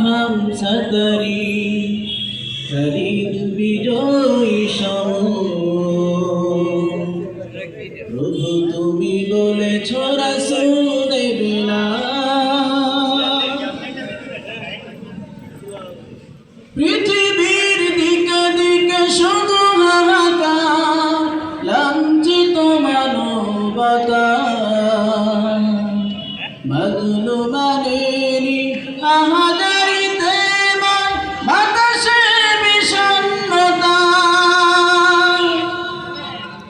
হাম সতরি খরিদ বিজয়ী সম প্রভু তুমি বলেছ রাসূল দেবে না পৃথিবীর দিকে দিকে শুধু হাহাকার লাঞ্ছিত মানবতা মজলুমানেরই আহাজারিতে বাতাসে বিষণ্ণতা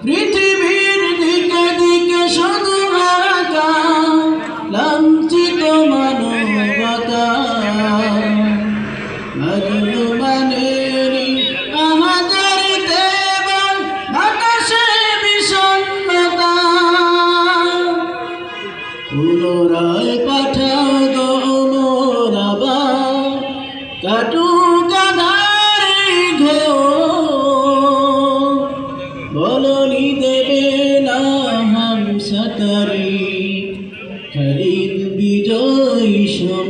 পৃথিবীর দিকে দিকে শুধু হাহাকার লাঞ্ছিত মানবতা মজলুমানেরই আহাজারিতে বাতাসে বিষণ্ণতা পুনরায় পাঠাও গো মোর আবার কাটুক আঁধারে ঘেউ বলনি দেবে না হাম সতরি খরিদ বিজয়ী সম